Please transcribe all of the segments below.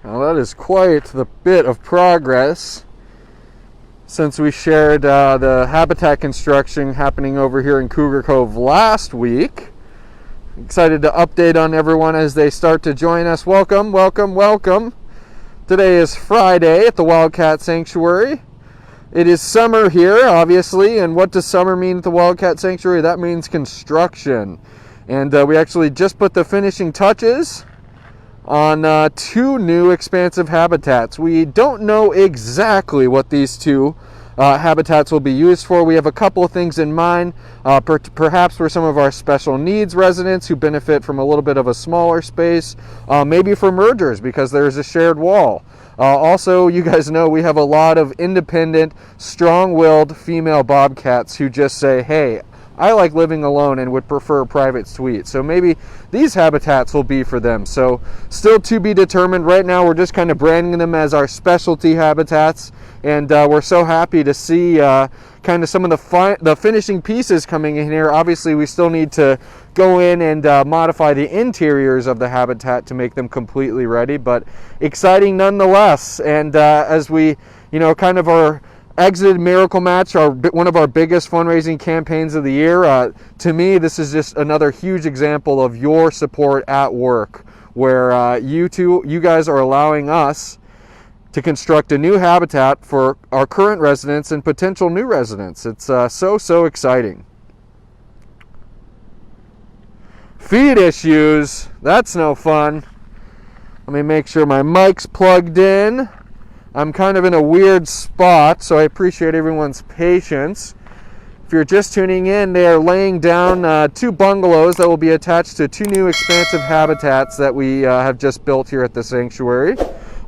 Well, that is quite the bit of progress since we shared the habitat construction happening over here in Cougar Cove last week. Excited to update on everyone as they start to join us. Welcome, welcome, welcome. Today is Friday at the Wildcat Sanctuary. It is summer here, obviously, and what does summer mean at the Wildcat Sanctuary? That means construction. And we actually just put the finishing touches on 2 new expansive habitats. We don't know exactly what these 2 habitats will be used for. We have a couple of things in mind, perhaps for some of our special needs residents who benefit from a little bit of a smaller space, maybe for mergers because there's a shared wall. Also, you guys know we have a lot of independent, strong-willed female bobcats who just say, hey, I like living alone and would prefer a private suite. So maybe these habitats will be for them. So still to be determined. Right now we're just kind of branding them as our specialty habitats. And we're so happy to see kind of some of the finishing pieces coming in here. Obviously we still need to go in and modify the interiors of the habitat to make them completely ready. But exciting nonetheless. And as we, kind of are exited Miracle Match, one of our biggest fundraising campaigns of the year. To me, this is just another huge example of your support at work, where you guys are allowing us to construct a new habitat for our current residents and potential new residents. It's so exciting. Feed issues, that's no fun. Let me make sure my mic's plugged in. I'm kind of in a weird spot, so I appreciate everyone's patience. If you're just tuning in, they are laying down 2 bungalows that will be attached to 2 new expansive habitats that we have just built here at the sanctuary.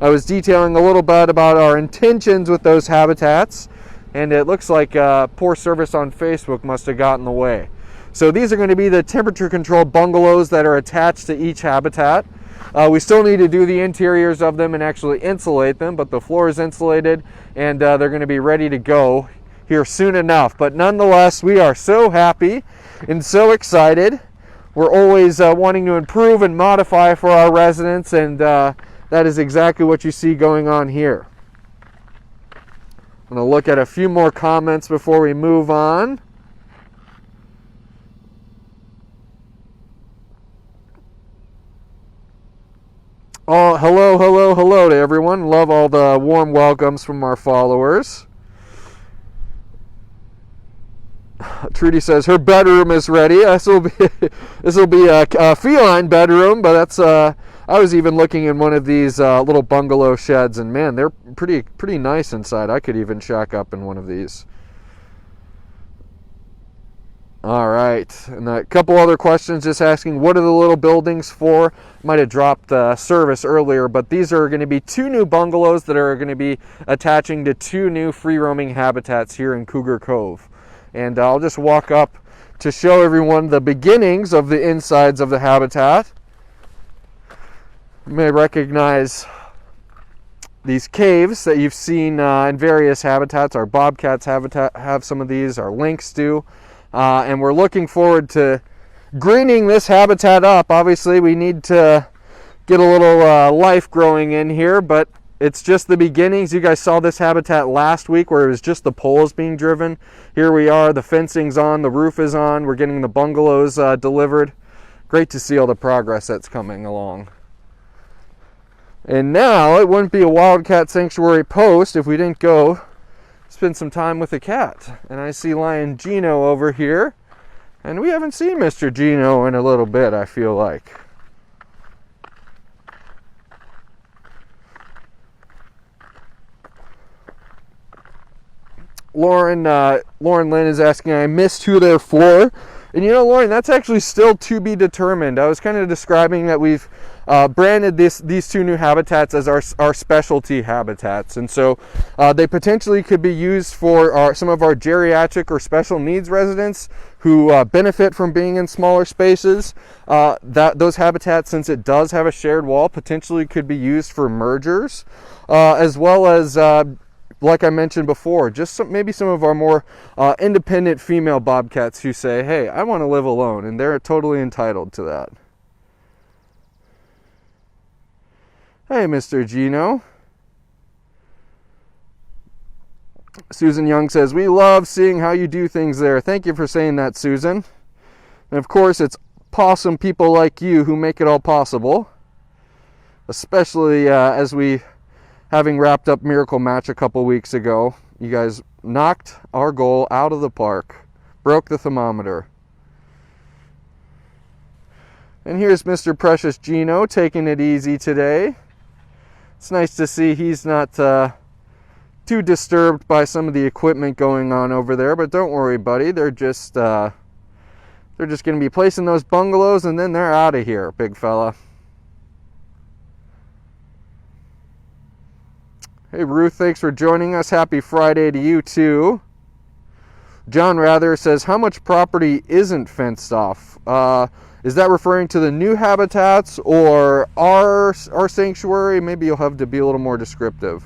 I was detailing a little bit about our intentions with those habitats, and it looks like poor service on Facebook must have gotten in the way. So these are going to be the temperature-controlled bungalows that are attached to each habitat. We still need to do the interiors of them and actually insulate them, but the floor is insulated and they're going to be ready to go here soon enough. But nonetheless, we are so happy and so excited. We're always wanting to improve and modify for our residents, and that is exactly what you see going on here. I'm going to look at a few more comments before we move on. Oh, hello to everyone. Love all the warm welcomes from our followers. Trudy says her bedroom is ready. This will be a feline bedroom, but that's I was even looking in one of these little bungalow sheds, and man, they're pretty nice inside. I could even shack up in one of these. All right, and a couple other questions just asking, what are the little buildings for? Might have dropped service earlier, but these are going to be 2 new bungalows that are going to be attaching to 2 new free-roaming habitats here in Cougar Cove. And I'll just walk up to show everyone the beginnings of the insides of the habitat. You may recognize these caves that you've seen in various habitats. Our bobcats have some of these, our lynx do. And we're looking forward to greening this habitat up. Obviously, we need to get a little life growing in here, but it's just the beginnings. You guys saw this habitat last week where it was just the poles being driven. Here we are, the fencing's on, the roof is on, we're getting the bungalows delivered. Great to see all the progress that's coming along. And now, it wouldn't be a Wildcat Sanctuary post if we didn't go spend some time with the cat. And I see Lion Gino over here, and we haven't seen Mr. Gino in a little bit, I feel like. Lauren Lynn is asking, I missed who they're for. And Lauren, that's actually still to be determined. I was kind of describing that we've branded these 2 new habitats as our specialty habitats. And so they potentially could be used for some of our geriatric or special needs residents who benefit from being in smaller spaces. Those habitats, since it does have a shared wall, potentially could be used for mergers, as well as like I mentioned before, just maybe some of our more independent female bobcats who say, hey, I want to live alone, and they're totally entitled to that. Hey, Mr. Gino. Susan Young says, we love seeing how you do things there. Thank you for saying that, Susan. And of course, it's awesome people like you who make it all possible. Especially as we, having wrapped up Miracle Match a couple weeks ago, you guys knocked our goal out of the park. Broke the thermometer. And here's Mr. Precious Gino taking it easy today. It's nice to see he's not too disturbed by some of the equipment going on over there, but don't worry, buddy. They're just going to be placing those bungalows, and then they're out of here, big fella. Hey, Ruth, thanks for joining us. Happy Friday to you, too. John Rather says, how much property isn't fenced off? Is that referring to the new habitats or our sanctuary? Maybe you'll have to be a little more descriptive.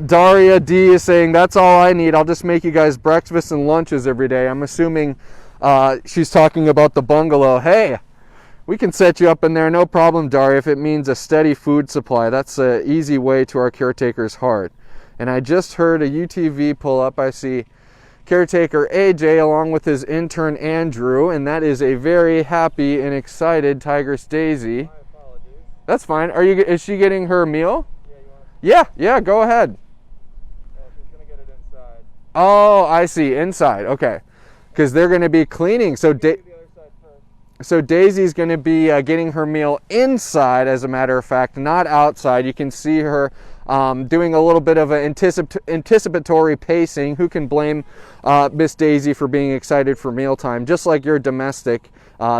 Daria D is saying, that's all I need. I'll just make you guys breakfasts and lunches every day. I'm assuming she's talking about the bungalow. Hey, we can set you up in there, no problem, Daria, if it means a steady food supply. That's an easy way to our caretaker's heart. And I just heard a UTV pull up. I see caretaker AJ along with his intern Andrew, and that is a very happy and excited Tigress Daisy. My apologies. That's fine. Is she getting her meal? Yeah, go ahead. She's going to get it inside. Oh, I see, inside. Okay. Because they're going to be cleaning. So Daisy's going to be getting her meal inside, as a matter of fact, not outside. You can see her doing a little bit of an anticipatory pacing. Who can blame Miss Daisy for being excited for mealtime? Just like your domestic,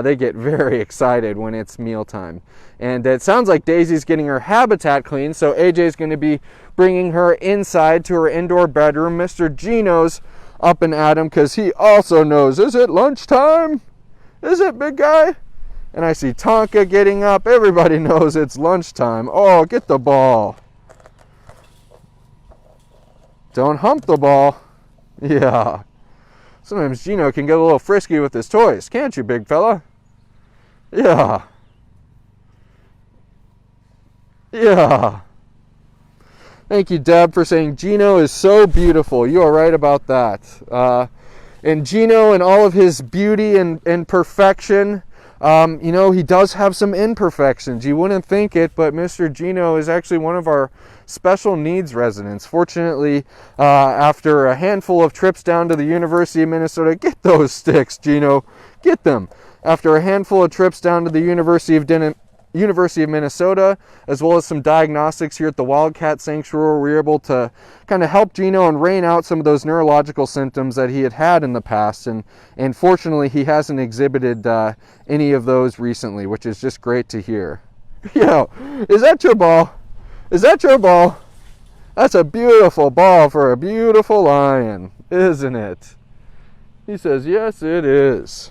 they get very excited when it's mealtime. And it sounds like Daisy's getting her habitat clean, so AJ's going to be bringing her inside to her indoor bedroom. Mr. Gino's up and at him because he also knows, is it lunchtime? Is it, big guy? And I see Tonka getting up. Everybody knows it's lunchtime. Oh, get the ball. Don't hump the ball. Yeah. Sometimes Gino can get a little frisky with his toys, can't you, big fella? Yeah. Yeah. Thank you, Deb, for saying Gino is so beautiful. You are right about that. And Gino, and all of his beauty and perfection, he does have some imperfections. You wouldn't think it, but Mr. Gino is actually one of our special needs residents. Fortunately, after a handful of trips down to the University of Minnesota, get those sticks, Gino, get them. After a handful of trips down to the University of Minnesota, as well as some diagnostics here at the Wildcat Sanctuary, we were able to kind of help Gino and rein out some of those neurological symptoms that he had in the past. And fortunately, he hasn't exhibited any of those recently, which is just great to hear. Yo, is that your ball? Is that your ball? That's a beautiful ball for a beautiful lion, isn't it? He says, yes, it is.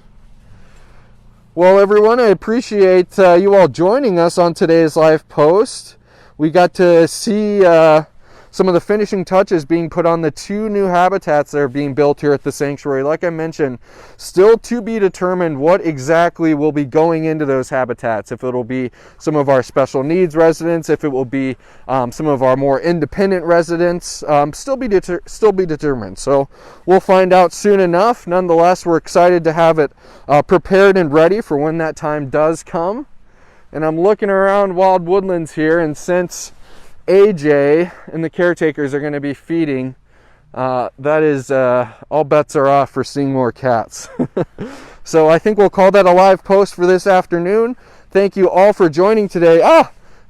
Well, everyone, I appreciate you all joining us on today's live post. We got to see some of the finishing touches being put on the 2 new habitats that are being built here at the sanctuary. Like I mentioned, still to be determined what exactly will be going into those habitats. If it'll be some of our special needs residents, if it will be some of our more independent residents, still be determined. So we'll find out soon enough. Nonetheless, we're excited to have it prepared and ready for when that time does come. And I'm looking around Wild Woodlands here, and since AJ and the caretakers are going to be feeding, that is all bets are off for seeing more cats. So I think we'll call that a live post for this afternoon. Thank you all for joining today.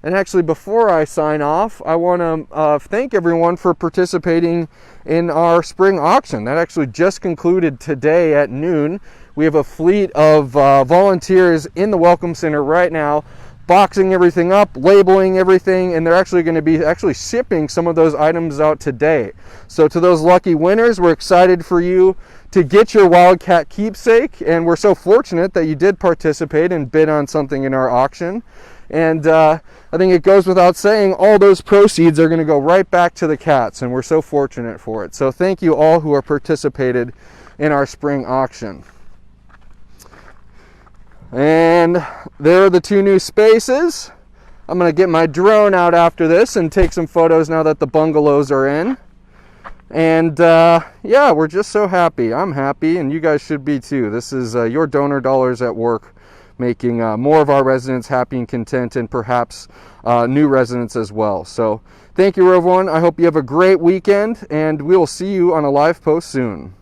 And actually, before I sign off, I want to thank everyone for participating in our spring auction. That actually just concluded today at noon. We have a fleet of volunteers in the Welcome Center right now, boxing everything up, labeling everything, and they're actually going to be shipping some of those items out today. So to those lucky winners, we're excited for you to get your Wildcat keepsake, and we're so fortunate that you did participate and bid on something in our auction. And I think it goes without saying, all those proceeds are going to go right back to the cats, and we're so fortunate for it. So thank you all who are participated in our spring auction. And there are the two new spaces. I'm going to get my drone out after this and take some photos now that the bungalows are in. And yeah, we're just so happy. I'm happy, and you guys should be too. This is your donor dollars at work, making more of our residents happy and content, and perhaps new residents as well. So thank you, everyone. I hope you have a great weekend, and we will see you on a live post soon.